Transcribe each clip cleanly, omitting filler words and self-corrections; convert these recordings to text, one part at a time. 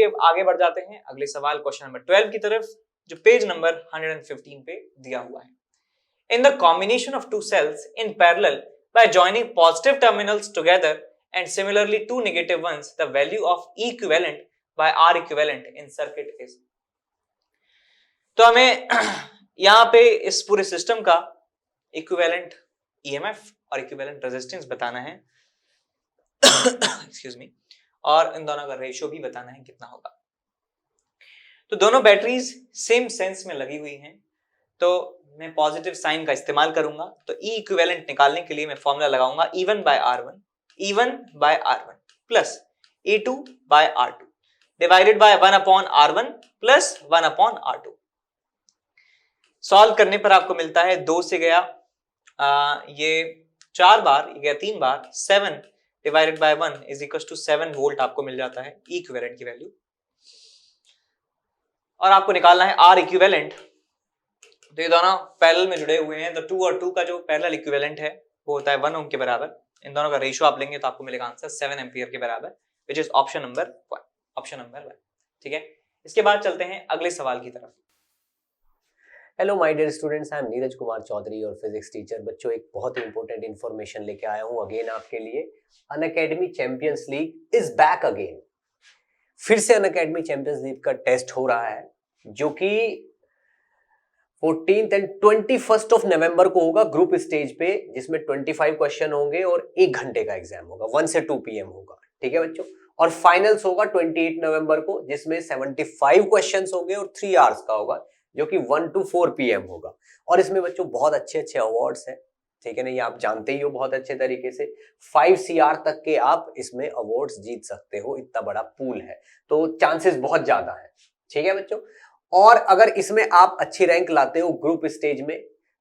चलिए आगे बढ़ जाते हैं अगले सवाल क्वेश्चन नंबर 12 की तरफ, जो पेज नंबर 115 पे दिया हुआ है। In the combination of two cells in parallel by joining positive terminals together and similarly two negative ones, the value of E equivalent by R equivalent in circuit is। तो हमें यहाँ पे इस पूरे सिस्टम का इक्विवेलेंट EMF और equivalent resistance बताना है एक्सक्यूज मी, और इन दोनों का रेशियो भी बताना है कितना होगा। तो दोनों बैटरीज सेम सेंस में लगी हुई हैं, तो मैं पॉजिटिव साइन का इस्तेमाल करूंगा। तो E इक्विवेलेंट निकालने के लिए मैं फॉर्मूला लगाऊंगा E1 by R1 plus E2 by R2 divided by 1 upon R1 plus 1 upon R2। Solve करने पर आपको मिलता है 2 से गया ये 4 बार, ये गया 3 बार, 7 divided by 1 is equal to 7 volt आपको मिल जाता है E इक्विवेलेंट की वैल्यू। और आपको निकालना है R इक्विवेलेंट। तो ये दोनों पैरेलल में जुड़े हुए हैं, तो 2 और 2 का जो पैरेलल इक्विवेलेंट है वो होता है 1 ओम के बराबर। इन दोनों का रेशियो आप लेंगे तो आपको मिलेगा आंसर 7 एम्पियर के बराबर, विच इज ऑप्शन नंबर 1। ठीक है, इसके बाद चलते हैं अगले सवाल की तरफ। Hello my dear students, I am Neeraj Kumar Chaudhary और फिजिक्स टीचर। बच्चों, एक बहुत ही इंपॉर्टेंट इन्फॉर्मेशन लेके आया हूं अगेन आपके लिए। Unacademy champions league is back again. फिर से अनअकैडमी चैंपियंस लीग का टेस्ट हो रहा है, जो कि 14th and 21st of November को होगा ग्रुप स्टेज पे, जिसमें 25 क्वेश्चन होंगे और 1 घंटे का एग्जाम होगा, 1 से 2 PM होगा। ठीक है बच्चों, और फाइनल्स होगा 28 नवंबर को, जिसमें 75 क्वेश्चंस होंगे और 3 आवर्स का होगा, जो कि 1 to 4 PM होगा। और इसमें बच्चों बहुत अच्छे अच्छे अवार्ड्स हैं। ठीक है ना, ये आप जानते ही हो बहुत अच्छे तरीके से। 5 CR तक के आप इसमें अवार्ड्स जीत सकते हो, इतना बड़ा पूल है, तो चांसेस बहुत ज्यादा है। ठीक है बच्चों, और अगर इसमें आप अच्छी रैंक लाते हो ग्रुप स्टेज में,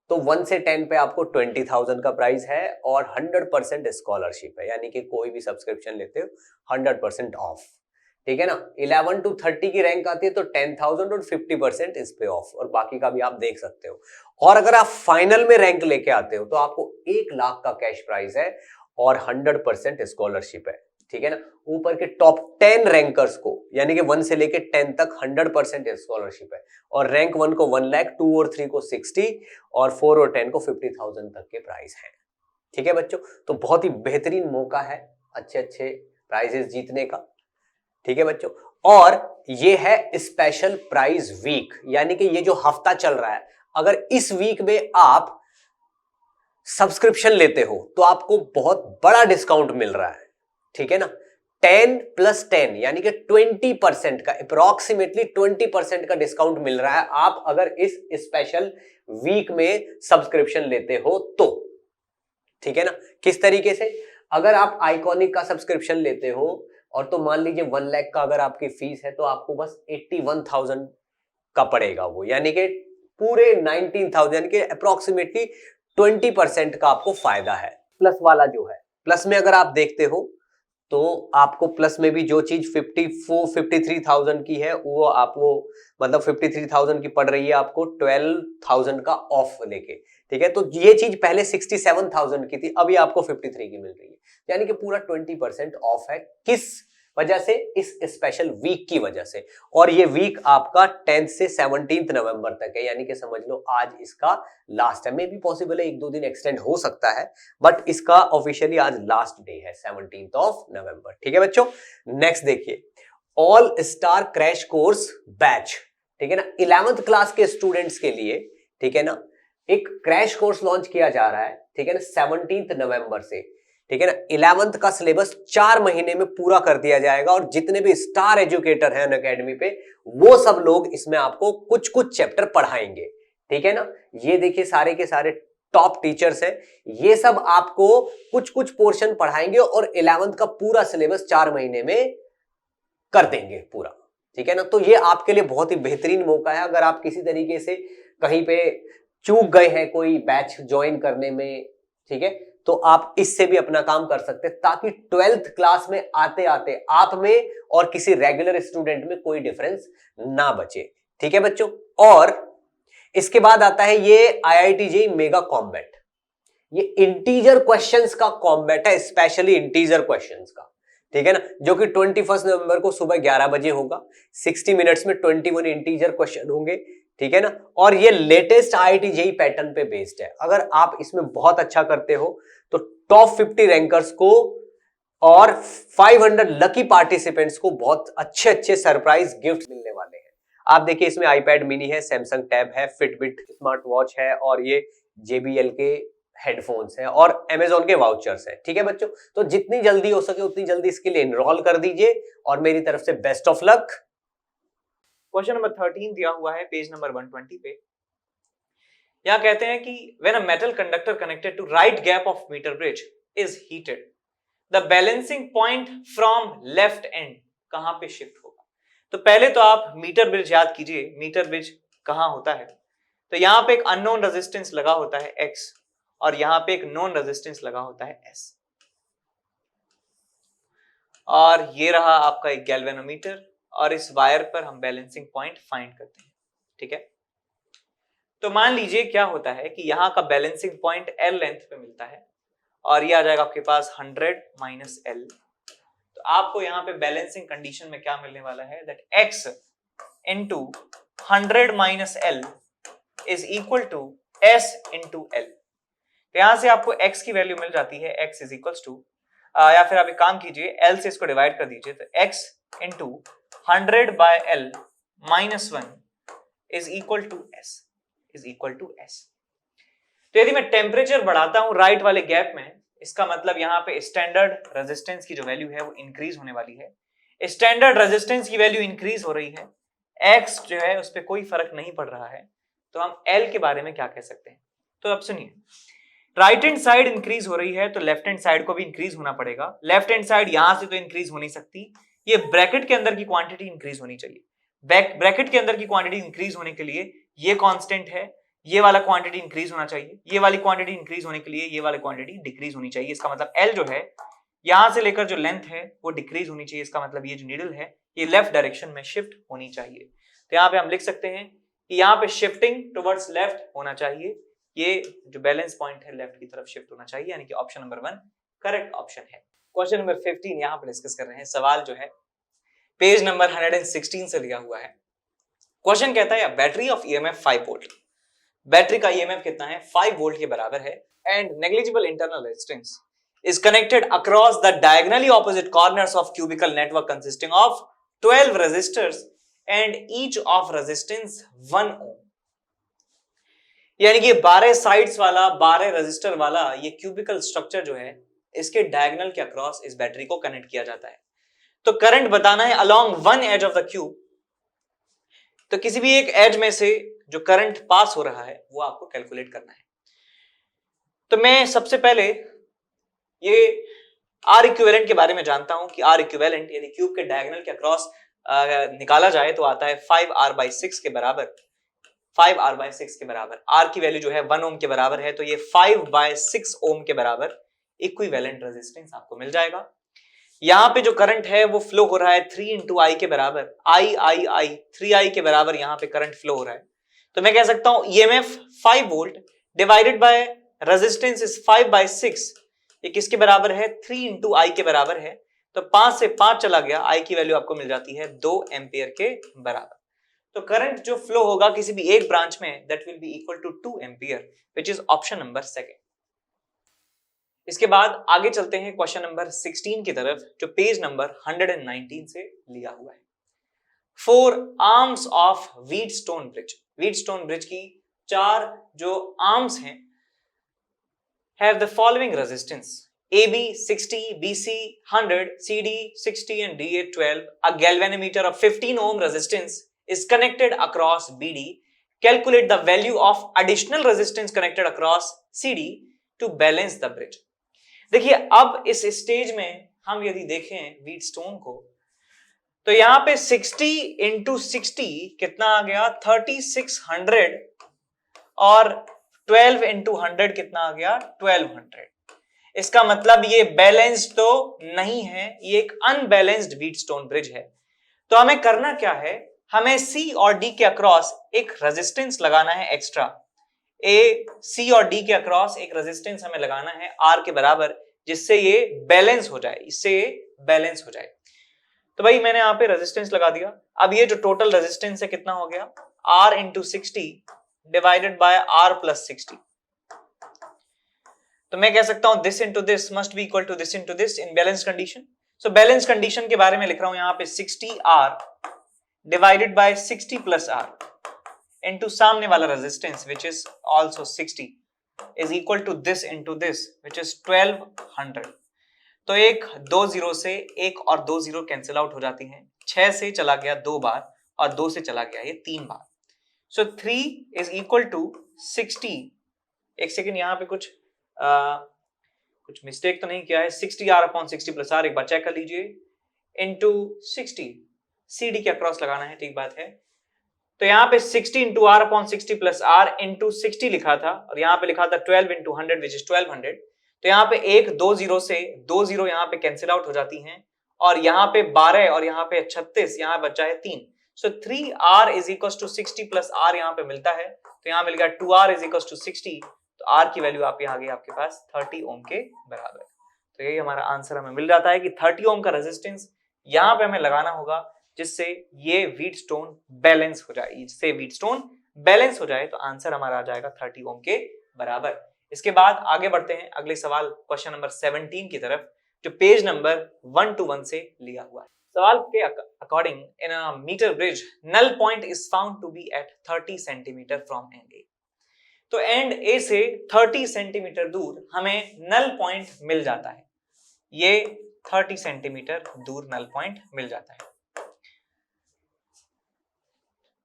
तो 1 से 10 पे आपको 20,000 का प्राइस है और 100% स्कॉलरशिप है, यानी कि कोई भी सब्सक्रिप्शन लेते हो 100% ऑफ। ठीक है ना, 11 to 30 की रैंक आती है तो 10,000 और 50% इस पे ऑफ, और बाकी का भी आप देख सकते हो। और अगर आप फाइनल में रैंक लेके आते हो तो आपको 1 लाख का कैश प्राइज है और 100% स्कॉलरशिप है। ठीक है ना, ऊपर के टॉप 10 रैंकर्स को, यानी कि 1 से लेके 10 तक 100% स्कॉलरशिप है, और रैंक 1 को 1 लाख, 2 और 3 को 60 और 4 और 10 को 50,000 तक के प्राइस हैं। ठीक है बच्चों, तो बहुत ही बेहतरीन मौका है अच्छे अच्छे प्राइजेस जीतने का। ठीक है बच्चों, और ये है स्पेशल प्राइज वीक, यानी कि ये जो हफ्ता चल रहा है, अगर इस वीक में आप सब्सक्रिप्शन लेते हो तो आपको बहुत बड़ा डिस्काउंट मिल रहा है। ठीक है ना, 10 + 10 यानी कि 20% का, अप्रोक्सीमेटली 20% का डिस्काउंट मिल रहा है आप अगर इस स्पेशल वीक में सब्सक्रिप्शन लेते हो तो। ठीक है ना, किस तरीके से? अगर आप आइकॉनिक का सब्सक्रिप्शन लेते हो और तो मान लीजिए 1 लाख का अगर आपकी फीस है, तो आपको बस 81,000 का पड़ेगा वो, यानी कि पूरे 19,000, यानी कि अप्रोक्सीमेटली 20% का आपको फायदा है। प्लस वाला जो है, प्लस में अगर आप देखते हो तो आपको प्लस में भी जो चीज 53,000 की है, वो आपको मतलब 53,000 की पड़ रही है आपको 12,000 का ऑफ लेके। ठीक है, तो ये चीज पहले 67,000 की थी, अभी आपको 53 की मिल रही है, यानी कि पूरा 20% ऑफ है। किस वजह से? इस स्पेशल वीक की वजह से। और ये वीक आपका 10 से 17 नवंबर तक है, यानी कि समझ लो आज इसका लास्ट है। मे भी पॉसिबल है 1-2 दिन एक्सटेंड हो सकता है, बट इसका ऑफिशियली आज लास्ट डे है, 17 नवंबर। ठीक है बच्चों, नेक्स्ट देखिए, all star crash course batch. ठीक है ना, 11th क्लास के स्टूडेंट्स के लिए, ठीक है ना, एक क्रैश कोर्स लॉन्च किया जा रहा है। ठीक है ना, 17 नवंबर से। ठीक है ना, 11th का सिलेबस 4 महीने में पूरा कर दिया जाएगा, और जितने भी स्टार एजुकेटर हैं अनअकैडमी पे, वो सब लोग इसमें आपको कुछ कुछ चैप्टर पढ़ाएंगे। ठीक है ना, ये देखिए सारे के सारे टॉप टीचर्स हैं, ये सब आपको कुछ कुछ पोर्शन पढ़ाएंगे और 11th का पूरा सिलेबस 4 महीने में कर देंगे पूरा। ठीक है ना, तो ये आपके लिए बहुत ही बेहतरीन मौका है। अगर आप किसी तरीके से कहीं पे चूक गए हैं कोई बैच ज्वाइन करने में, ठीक है, तो आप इससे भी अपना काम कर सकते हैं, ताकि 12th क्लास में आते आते आप में और किसी रेगुलर स्टूडेंट में कोई डिफरेंस ना बचे। ठीक है बच्चों, और इसके बाद आता है ये IIT JEE मेगा कॉम्बैट। ये इंटीजर क्वेश्चंस का कॉम्बैट है, स्पेशली इंटीजर क्वेश्चंस का। ठीक है ना, जो कि 21 नवंबर को सुबह 11 बजे होगा। 60 मिनट्स में 21 इंटीजर क्वेश्चन होंगे, ठीक है ना। और ये लेटेस्ट IIT JEE पैटर्न पे बेस्ड है। अगर आप इसमें बहुत अच्छा करते हो तो टॉप 50 रैंकर्स को और 500 लकी पार्टिसिपेंट्स को बहुत अच्छे अच्छे सरप्राइज गिफ्ट मिलने वाले हैं। आप देखिए इसमें iPad मिनी है, सैमसंग टैब है, फिटबिट स्मार्ट वॉच है और ये JBL के हेडफोन्स है और Amazon के वाउचर्स है। ठीक है बच्चों, तो जितनी जल्दी हो सके उतनी जल्दी इसके लिए एनरोल कर दीजिए और मेरी तरफ से best of luck. Question number 13 दिया हुआ है पेज नंबर 120 पे। यहां कहते हैं कि when a metal conductor connected to right gap of metre bridge is heated, the balancing point from left end कहां पे शिफ्ट होगा। तो पहले तो आप मीटर ब्रिज याद कीजिए, मीटर ब्रिज कहां होता है। तो यहां पे एक अननोन रेजिस्टेंस लगा होता है X और यहां पे एक नोन रेजिस्टेंस लगा होता है S, और ये रहा आपका एक गैल्वेनोमीटर और इस वायर पर हम बैलेंसिंग पॉइंट फाइंड करते हैं। ठीक है, तो मान लीजिए क्या होता है कि यहाँ का बैलेंसिंग पॉइंट L लेंथ पे मिलता है और ये आ जाएगा आपके पास 100 माइनस L। तो आपको यहाँ पे बैलेंसिंग कंडीशन में क्या मिलने वाला है, that X into 100 minus L is equal to S into L। तो यहां से आपको X की वैल्यू मिल जाती है, X इज इक्वल टू, या फिर आप एक काम कीजिए L से इसको डिवाइड कर दीजिए, तो X into 100 by L minus 1 is equal to S, is equal to S। तो यदि मैं टेम्परेचर बढ़ाता हूं राइट वाले गैप में, इसका मतलब यहाँ पे स्टैंडर्ड रेजिस्टेंस की जो वैल्यू है वो इंक्रीज होने वाली है। स्टैंडर्ड रेजिस्टेंस की वैल्यू इंक्रीज हो रही है, X जो है उस पर कोई फर्क नहीं पड़ रहा है, तो हम L के बारे में क्या कह सकते हैं। तो अब सुनिए, राइट हैंड साइड इंक्रीज हो रही है तो लेफ्ट हैंड साइड को भी इंक्रीज होना पड़ेगा। लेफ्ट हैंड साइड यहां से तो इंक्रीज हो नहीं सकती, ये ब्रैकेट के अंदर की क्वांटिटी इंक्रीज होनी चाहिए। ब्रैकेट के अंदर की क्वांटिटी इंक्रीज होने के लिए ये कांस्टेंट है, ये वाला क्वांटिटी इंक्रीज होना चाहिए, ये वाली क्वांटिटी इंक्रीज होने के लिए ये वाली क्वांटिटी डिक्रीज होनी चाहिए। इसका मतलब L जो है यहां से लेकर जो लेंथ है वो डिक्रीज होनी चाहिए। इसका मतलब ये जो नीडल है ये लेफ्ट डायरेक्शन में शिफ्ट होनी चाहिए। तो यहाँ पे हम लिख सकते हैं कि यहाँ पे शिफ्टिंग टुवर्ड्स लेफ्ट होना चाहिए, ये जो बैलेंस पॉइंट है लेफ्ट की तरफ शिफ्ट होना चाहिए, यानी कि ऑप्शन नंबर 1 करेक्ट ऑप्शन है। क्वेश्चन नंबर 15 यहाँ पे डिस्कस कर रहे हैं। सवाल जो है पेज नंबर 116 से लिया हुआ है। क्वेश्चन कहता है battery of EMF 5 volt, battery का EMF कितना है, 5 वोल्ट के बराबर है, and negligible internal resistance is connected across the diagonally opposite corners of cubical network consisting of 12 resistors and each of resistance 1 ohm। यानी कि 12 साइड्स वाला 12 रेजिस्टर वाला ये क्यूबिकल स्ट्रक्चर जो है इसके डायगोनल के अक्रॉस इस बैटरी को कनेक्ट किया जाता है। तो करंट बताना है along one edge of the cube, तो किसी भी एक एज में से जो करंट पास हो रहा है वो आपको कैलकुलेट करना है। तो मैं सबसे पहले ये आर इक्विवेलेंट के बारे में जानता हूं कि आर इक्विवेलेंट यदि क्यूब के डायगोनल के अक्रॉस निकाला जाए तो आता है 5R/6 के बराबर, 5R/6 के बराबर। आर की वैल्यू जो है 1 ओम के बराबर है, तो ये 5/6 ओम के बराबर इक्विवेलेंट रेजिस्टेंस आपको मिल जाएगा। यहां पे जो करंट है वो फ्लो हो रहा है 3 इंटू आई के बराबर, I 3I के बराबर यहां पे करंट फ्लो हो रहा है। तो मैं कह सकता हूं EMF 5 volt divided by resistance is 5/6, ये किसके बराबर है, 3 इंटू आई के बराबर है। तो 5 से 5 चला गया, आई की वैल्यू आपको मिल जाती है 2 एम्पियर के बराबर। तो करंट जो फ्लो होगा किसी भी एक ब्रांच में that will be equal to 2 ampere, which is option number 2। इसके बाद आगे चलते हैं क्वेश्चन नंबर 16 की तरफ, जो पेज नंबर 119 से लिया हुआ है। 4 arms of Wheatstone bridge, Wheatstone bridge की 4 जो आर्म्स हैं have the following resistance: AB 60, BC 100, CD 60 and DA 12. A galvanometer of 15 ohm resistance is connected across BD. Calculate the value of additional resistance connected across CD to balance the bridge. देखिए अब इस stage में हम यदि देखें Wheatstone को, तो यहां पे 60 इंटू 60 कितना आ गया, 3600, और 12 इंटू 100 कितना आ गया, 1200। इसका मतलब ये बैलेंस्ड तो नहीं है, ये एक अनबैलेंस्ड व्हीटस्टोन ब्रिज है। तो हमें करना क्या है, हमें C और D के अक्रॉस एक रेजिस्टेंस लगाना है एक्स्ट्रा। C और D के अक्रॉस एक रेजिस्टेंस हमें लगाना है R के बराबर, जिससे ये बैलेंस हो जाए, इससे ये बैलेंस हो जाए। तो भाई मैंने यहाँ पे रेजिस्टेंस लगा दिया। अब ये जो टोटल रेजिस्टेंस है कितना हो गया, R into 60 divided by R plus 60। तो मैं कह सकता हूं this into this must be equal to this into this in balance condition. So balance condition के बारे में लिख रहा हूं यहाँ पे 60R divided by 60 plus R into सामने वाला resistance which is also 60 is equal to this into this which is 1200। तो एक 2 जीरो से एक और 2 जीरो कैंसिल आउट हो जाती हैं, 6 से चला गया 2 बार और 2 से चला गया ये 3 बार। सो 3 इज इक्वल टू 60। एक सेकेंड यहाँ पे कुछ मिस्टेक तो नहीं किया है। 60R अपॉन 60 प्लस R, एक बार चेक कर लीजिए, इंटू 60 CD के अक्रॉस लगाना है, ठीक बात है। तो यहाँ पे 60 into R upon 60 plus R into 60 लिखा था और यहाँ पे लिखा था 12 इंटू 100 विच इज 1200। तो यहाँ पे एक 2 जीरो से 2 जीरो यहाँ पे कैंसिल आउट हो जाती हैं और यहाँ पे 12 और यहाँ पे 36, यहाँ बचा है 3। So 3R is equal to 60 plus R यहाँ पे मिलता है, तो यहाँ मिल गया 2R इज इक्वल टू 60। तो R की वैल्यू आप यहाँ आ गई आपके पास 30 ओम के बराबर। तो यही हमारा आंसर हमें मिल जाता है कि 30 ओम का रेजिस्टेंस यहाँ पे हमें लगाना होगा जिससे ये व्हीट स्टोन बैलेंस हो जाए। जिससे व्हीट स्टोन बैलेंस हो जाए तो आंसर हमारा आ जाएगा 30 ओम के बराबर। इसके बाद आगे बढ़ते हैं अगले सवाल क्वेश्चन नंबर 17 की तरफ, जो पेज नंबर 121 से लिया हुआ है। सवाल के according in a metre bridge null point is found to be at 30 centimetre from end A. तो एंड ए से 30 सेंटीमीटर दूर हमें नल पॉइंट मिल जाता है। ये 30 सेंटीमीटर दूर नल पॉइंट मिल जाता है।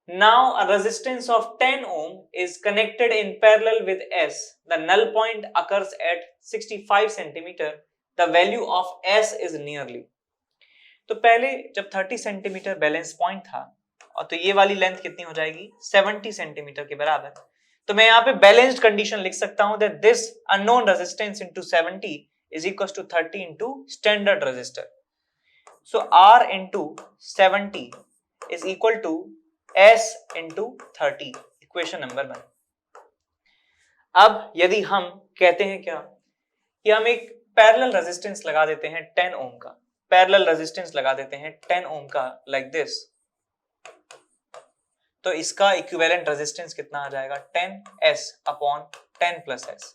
Now a resistance of 10 ohm is connected in parallel with S. The null point occurs at 65 centimeter. The value of S is nearly. तो पहले जब 30 सेंटीमीटर बैलेंस पॉइंट था और तो ये वाली लेंथ कितनी हो जाएगी 70 सेंटीमीटर के बराबर। तो मैं यहाँ पे बैलेंस्ड कंडीशन लिख सकता हूं that this unknown resistance into 70 is equals to 30 into standard resistor. So R into 70 is equal to S into 30, equation number 1। अब यदि हम कहते हैं क्या कि हम एक पैरेलल रेजिस्टेंस लगा देते हैं 10 ओम का, पैरेलल रेजिस्टेंस लगा देते हैं 10 ओम का लाइक दिस, तो इसका इक्विवेलेंट रेजिस्टेंस कितना आ जाएगा 10S अपॉन 10 प्लस S।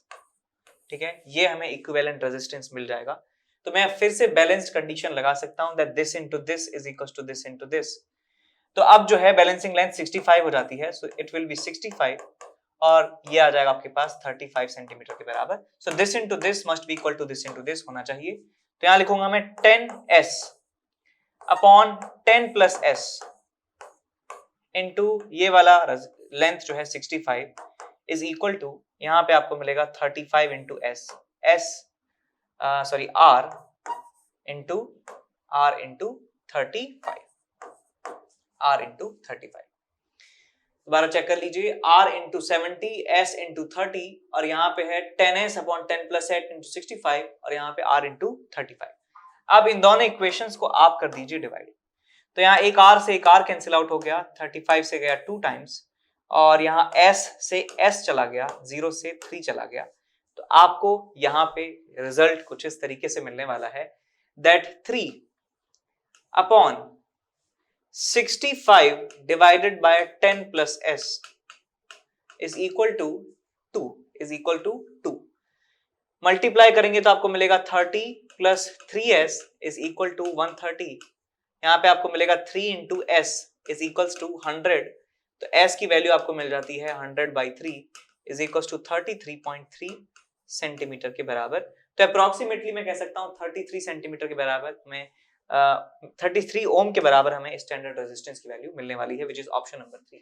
ठीक है, ये हमें इक्विवेलेंट रेजिस्टेंस मिल जाएगा। तो मैं फिर से बैलेंस्ड कंडीशन लगा सकता हूं that this into this is equal to this into this. तो अब जो है बैलेंसिंग लेंथ 65 हो जाती है, सो इट विल बी 65 और ये आ जाएगा आपके पास 35 सेंटीमीटर के बराबर। So this into this must be equal to this into this होना चाहिए। तो यहां लिखूंगा मैं 10S upon 10 plus S into ये वाला लेंथ जो है 65 इज इक्वल टू यहां पे आपको मिलेगा 35 into R into 35। R into 35। दोबारा चेक कर लीजिए, R इंटू 70, S इंटू 30 और यहाँ पे है 10S अपॉन 10 प्लस 8 इंटू 65 और यहाँ पे R इंटू 35। अब इन दोनों इक्वेशंस को आप कर दीजिए डिवाइड। तो यहाँ एक R से एक R कैंसिल आउट हो गया, 35 से गया 2 टाइम्स और यहाँ S से S चला गया, 0 से 3 चला गया। तो आपको यहाँ पे रिजल्ट कुछ इस तरीके से मिलने वाला है that 3 upon 65 divided by 10 plus S is equal to 2 multiply करेंगे तो आपको मिलेगा 30 plus 3S is equal to 130। यहाँ पे आपको मिलेगा 3 into S is equals to 100। तो S की वैल्यू आपको मिल जाती है 100 by 3 is equals to 33.3 centimetre के बराबर। तो अप्रोक्सीमेटली मैं कह सकता हूँ 33 सेंटीमीटर के बराबर में 33 ओम के बराबर हमें स्टैंडर्ड रेजिस्टेंस की वैल्यू मिलने वाली है, विच इज ऑप्शन नंबर 3।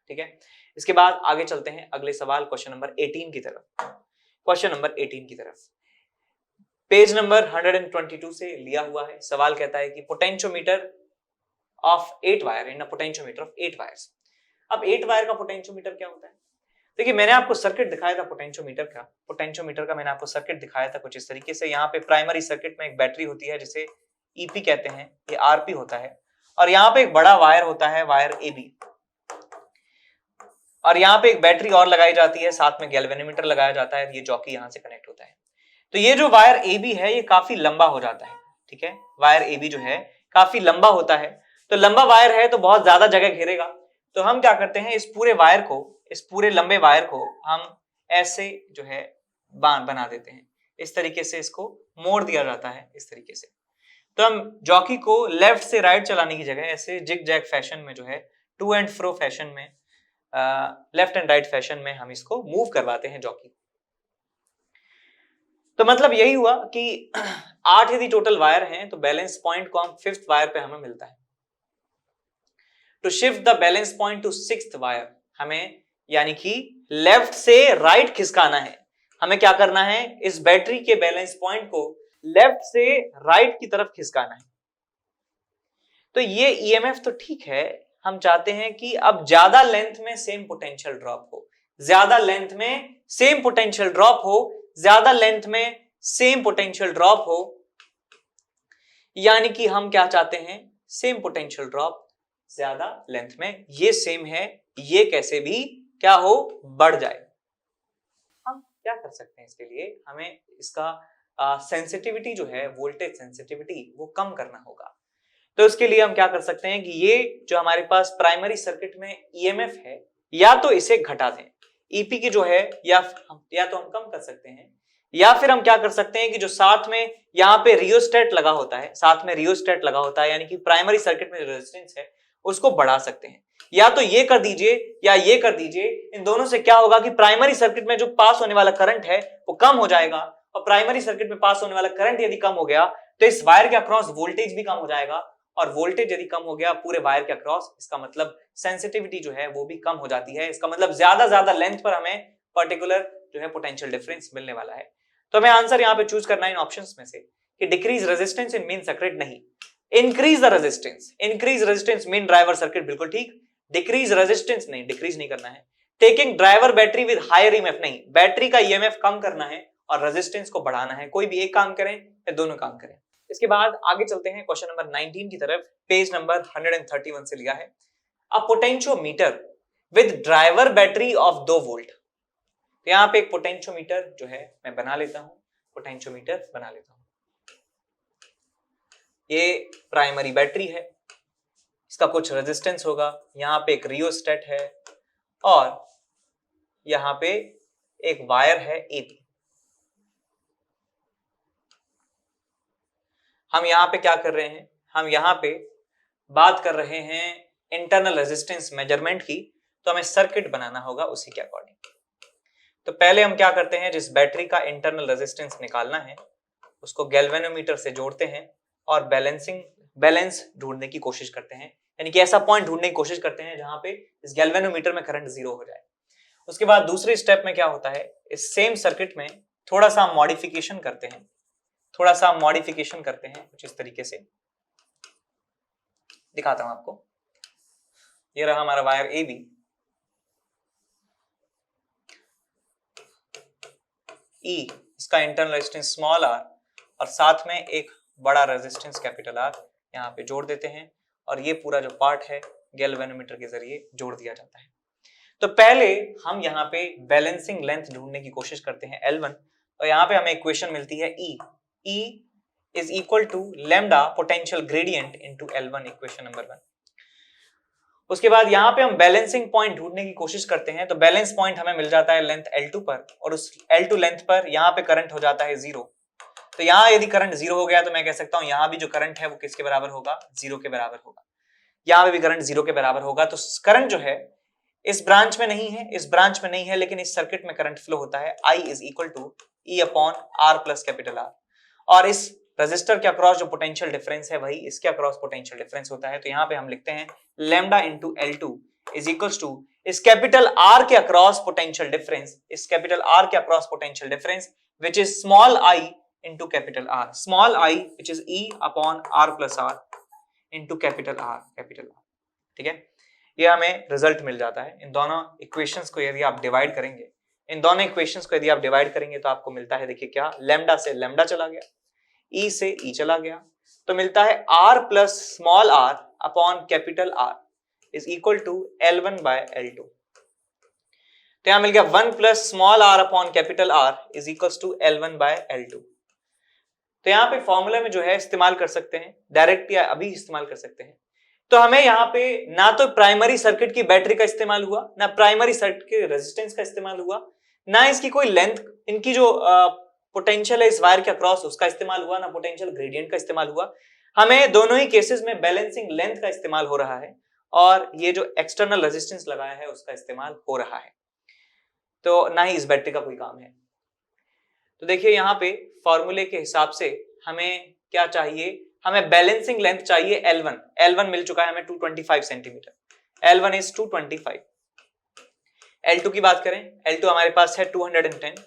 ठीक है, इसके बाद आगे चलते हैं अगले सवाल क्वेश्चन नंबर 18 की तरफ। क्वेश्चन नंबर 18 की तरफ पेज नंबर 122 से लिया हुआ है। सवाल कहता है कि potentiometer of 8 wire in a potentiometer of 8 wires. अब 8 वायर का पोटेंशियोमीटर क्या होता है? देखिए, मैंने आपको सर्किट दिखाया था पोटेंशियोमीटर का मैंने आपको सर्किट दिखाया था कुछ इस तरीके से। यहाँ पे प्राइमरी सर्किट में एक बैटरी होती है जिसे EP कहते हैं, ये RP होता है और यहाँ पे एक बड़ा वायर होता है, वायर AB, और यहाँ पे एक बैटरी और लगाई जाती है, साथ में गैल्वेनोमीटर लगाया जाता है, ये जॉकी यहाँ से कनेक्ट होता है। तो ये जो वायर ए बी है ये काफी लंबा हो जाता है, ठीक है, वायर ए बी जो है काफी लंबा होता है, तो लंबा वायर है तो बहुत ज्यादा जगह घेरेगा, तो हम क्या करते हैं इस पूरे वायर को, इस पूरे लंबे वायर को हम ऐसे जो है बना देते हैं, इस तरीके से इसको मोड़ दिया जाता है इस तरीके से। तो हम जॉकी को लेफ्ट से राइट चलाने की जगह ऐसे जिग जैग फैशन में जो है, टू एंड फ्रो फैशन में, लेफ्ट एंड राइट फैशन में हम इसको मूव करवाते हैं जॉकी। तो मतलब यही हुआ कि 8 यदि टोटल वायर हैं तो बैलेंस पॉइंट को हम 5th वायर पे हमें मिलता है। To shift the balance point to 6th wire, हमें यानी कि लेफ्ट से राइट खिसकाना है, हमें क्या करना है इस बैटरी के बैलेंस पॉइंट को लेफ्ट से राइट की तरफ खिसकाना है। तो ये ईएमएफ तो ठीक है, हम चाहते हैं कि अब ज्यादा लेंथ में सेम पोटेंशियल ड्रॉप हो, ज्यादा लेंथ में सेम पोटेंशियल ड्रॉप हो, ज्यादा लेंथ में सेम पोटेंशियल ड्रॉप हो, यानी कि हम क्या चाहते हैं सेम पोटेंशियल ड्रॉप ज्यादा लेंथ में, ये सेम है, ये कैसे भी क्या हो बढ़ जाए। हम क्या कर सकते हैं इसके लिए, हमें इसका सेंसिटिविटी जो है, वोल्टेज सेंसिटिविटी वो कम करना होगा। तो इसके लिए हम क्या कर सकते हैं कि ये जो हमारे पास प्राइमरी सर्किट में ईएमएफ है, या तो इसे घटा दें, ईपी की जो है या तो हम कम कर सकते हैं, या फिर हम क्या कर सकते हैं कि जो साथ में यहाँ पे रियोस्टेट लगा होता है, साथ में रियोस्टेट लगा होता है, यानी कि प्राइमरी सर्किट में जो रेजिस्टेंस है उसको बढ़ा सकते हैं, या तो ये कर दीजिए या ये कर दीजिए। इन दोनों से क्या होगा कि प्राइमरी सर्किट में जो पास होने वाला करंट है वो कम हो जाएगा, और प्राइमरी सर्किट में पास होने वाला करंट यदि कम हो गया तो इस वायर के अक्रॉस वोल्टेज भी कम हो जाएगा, और वोल्टेज यदि कम हो गया पूरे वायर के अक्रॉस, इसका मतलब सेंसिटिविटी जो है वो भी कम हो जाती है, इसका मतलब ज्यादा लेंथ पर हमें पर्टिकुलर जो है पोटेंशियल डिफरेंस मिलने वाला है। तो हमें आंसर यहाँ पे चूज करना है इन ऑप्शंस में से कि decrease resistance in main circuit, नहीं, increase the resistance, increase resistance main driver circuit बिल्कुल ठीक, डिक्रीज रेजिस्टेंस नहीं, डिक्रीज नहीं करना है। Taking driver battery with higher EMF, नहीं, बैटरी का ईएमएफ कम करना है और रेजिस्टेंस को बढ़ाना है, कोई भी एक काम करें या दोनों काम करें। इसके बाद आगे चलते हैं क्वेश्चन नंबर 19 की तरफ, पेज नंबर 131 से लिया है। अ potentiometer with driver battery of 2 volt, तो यहां पे एक पोटेंशियोमीटर जो है मैं बना लेता हूं, पोटेंशियोमीटर बना लेता हूं, ये प्राइमरी बैटरी है, इसका कुछ रेजिस्टेंस होगा, यहाँ पे एक रियोस्टेट है और यहाँ पे एक वायर है एबी। हम यहाँ पे क्या कर रहे हैं, हम यहाँ पे बात कर रहे हैं इंटरनल रेजिस्टेंस मेजरमेंट की, तो हमें सर्किट बनाना होगा उसी के अकॉर्डिंग। तो पहले हम क्या करते हैं, जिस बैटरी का इंटरनल रेजिस्टेंस निकालना है उसको गैल्वेनोमीटर से जोड़ते हैं और बैलेंस ढूंढने की कोशिश करते हैं, यानी कि ऐसा पॉइंट ढूंढने की कोशिश करते हैं जहां पे इस गैल्वेनोमीटर में करंट 0 हो जाए। उसके बाद दूसरे स्टेप में क्या होता है, इस सेम सर्किट में थोड़ा सा मॉडिफिकेशन करते हैं, थोड़ा सा मॉडिफिकेशन करते हैं कुछ इस तरीके से, दिखाता हूं आपको। ये रहा हमारा वायर ए बी, ई इसका इंटरनल रेजिस्टेंस स्मॉल आर और साथ में एक बड़ा रेजिस्टेंस कैपिटल आर यहाँ पे जोड़ देते हैं, और ये पूरा जो पार्ट है गैल्वेनोमीटर के जरिए जोड़ दिया जाता है। तो पहले हम यहाँ पे बैलेंसिंग लेंथ ढूंढने की कोशिश करते हैं L1, और यहाँ पे हमें इक्वेशन मिलती है E is equal to lambda potential gradient into L1, equation number 1। उसके बाद यहाँ पे हम बैलेंसिंग पॉइंट ढूंढने की कोशिश करते हैं, तो बैलेंस पॉइंट हमें मिल जाता है लेंथ L2 पर, और उस L2 लेंथ पर यहाँ पे करंट हो जाता है 0। तो यहाँ यदि करंट 0 हो गया तो मैं कह सकता हूँ यहाँ भी जो करंट है वो किसके बराबर होगा, 0 के बराबर होगा। यहाँ पे भी करंट 0 के बराबर होगा, तो करंट जो है इस ब्रांच में नहीं है, इस ब्रांच में नहीं है, लेकिन इस सर्किट में करंट फ्लो होता है I is equal to E upon R plus capital R, और इस रेजिस्टर के अक्रॉस जो पोटेंशियल डिफरेंस है वही इसके अक्रॉस पोटेंशियल डिफरेंस होता है। तो यहाँ पे हम लिखते हैं lambda into L2 is equals to इस कैपिटल R के अक्रॉस पोटेंशियल डिफरेंस, इस कैपिटल R के across potential difference which is small I into capital R, small I which is E upon R plus R into capital R, ठीक है। ये हमें result मिल जाता है। इन दोनों इक्वेशंस को यदि आप डिवाइड करेंगे, इन दोनों इक्वेशंस को यदि आप डिवाइड करेंगे तो आपको मिलता है, देखिए क्या, लैम्डा से लैम्डा चला गया, E से E चला गया, तो मिलता है R plus small r upon capital R is equal to L1 by L2। तो यहां मिल गया 1 plus small r upon capital R is equals to L1 by L2। तो यहाँ पे फॉर्मूला में जो है इस्तेमाल कर सकते हैं, डायरेक्ट या अभी इस्तेमाल कर सकते हैं। तो हमें यहाँ पे ना तो प्राइमरी सर्किट की बैटरी का इस्तेमाल हुआ, ना प्राइमरी सर्किट के रेजिस्टेंस का इस्तेमाल हुआ, ना इसकी कोई लेंथ, इनकी जो पोटेंशियल है इस वायर के अक्रॉस उसका इस्तेमाल हुआ, ना पोटेंशियल ग्रेडियंट का इस्तेमाल हुआ। हमें दोनों ही केसेस में बैलेंसिंग लेंथ का इस्तेमाल हो रहा है और ये जो एक्सटर्नल रेजिस्टेंस लगाया है उसका इस्तेमाल हो रहा है। तो ना ही इस बैटरी का कोई काम है। तो देखिए यहाँ पे फॉर्मूले के हिसाब से हमें क्या चाहिए, हमें बैलेंसिंग लेंथ चाहिए L1। L1 मिल चुका है हमें 225 सेंटीमीटर, L1 इज 225। L2 की बात करें, L2 हमारे पास है 210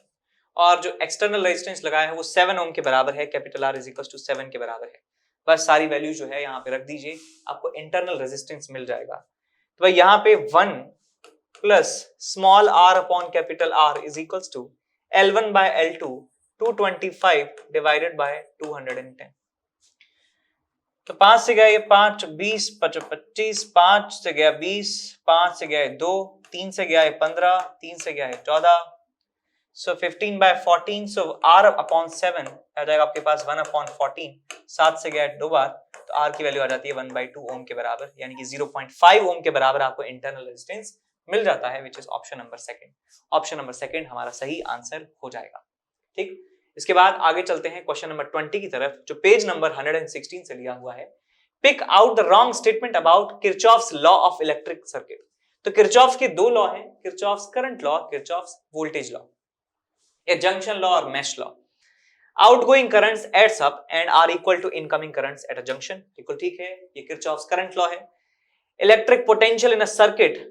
और जो एक्सटर्नल रेजिस्टेंस लगाया है वो 7 ओम के बराबर है, capital R is equal to 7 के बराबर है। बस सारी वैल्यू जो है यहाँ पे रख दीजिए, आपको इंटरनल रेजिस्टेंस मिल जाएगा। तो भाई यहाँ पे 1 plus small r upon capital R is equal to L1 by L2 225 divided by 210। तो 5 से गया ये 5, 20, 25, 5 से गया 20, 5 से गया ये 2, 3 से गया ये 15, 3 से गया ये 14, सो 15 बाय 14, सो r अपॉन 7 आ जाएगा आपके पास 1 अपॉन 14, 7 से गया 2 बार, तो r की वैल्यू आ जाती है 1/2 ओम के बराबर, यानी कि 0.5 ओम के बराबर आपको इंटरनल रेजिस्टेंस मिल जाता है, which is option number second. Option number second हमारा सही आंसर हो जाएगा। ठीक, इसके बाद आगे चलते हैं क्वेश्चन नंबर 20 की तरफ, जो पेज नंबर 116 से लिया हुआ है। Pick out the wrong statement about Kirchhoff's law of electric circuit. तो किरचॉफ्स के दो लॉ हैं, Kirchhoff's current law, Kirchhoff's voltage law, ये जंक्शन लॉ और mesh law. Outgoing currents adds up and are equal to incoming currents at a junction. बिल्कुल ठीक है, ये किरचॉफ्स करंट लॉ है। Electric potential in a circuit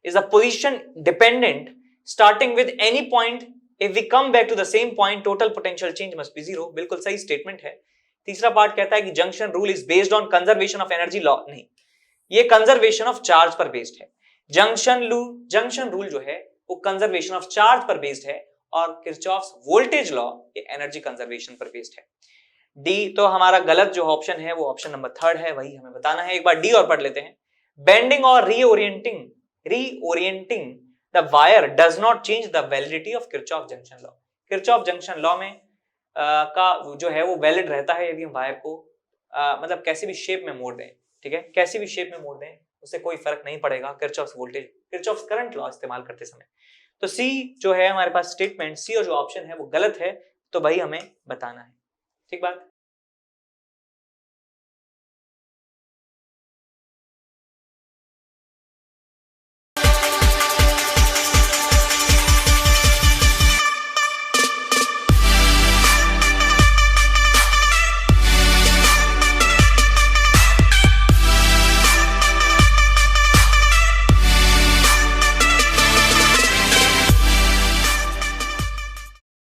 is a position dependent starting with any point. If we come back to the same point, total potential change must be zero. बिल्कुल सही statement है। तीसरा part कहता है कि junction rule is based on conservation of energy law. नहीं, ये conservation of charge पर बेस्ड है। जंक्शन रूल जो है वो कंजर्वेशन ऑफ चार्ज पर बेस्ड है और किरचॉफ्स वोल्टेज लॉ ये एनर्जी कंजर्वेशन पर बेस्ड है। डी तो हमारा गलत जो ऑप्शन है वो ऑप्शन नंबर 3 है, वही हमें बताना है। एक बार डी और पढ़ लेते हैं। बेंडिंग और reorienting the wire does not change the validity of Kirchhoff junction law. Kirchhoff junction law में का जो है वो वैलिड रहता है यदि हम वायर को मतलब कैसी भी शेप में मोड़ दें, ठीक है, कैसी भी शेप में मोड़ दें उससे कोई फर्क नहीं पड़ेगा Kirchhoff's voltage, Kirchhoff's current law इस्तेमाल करते समय। तो सी जो है हमारे पास स्टेटमेंट, सी और जो ऑप्शन है वो गलत है, तो भाई हमें बताना है। ठीक बात।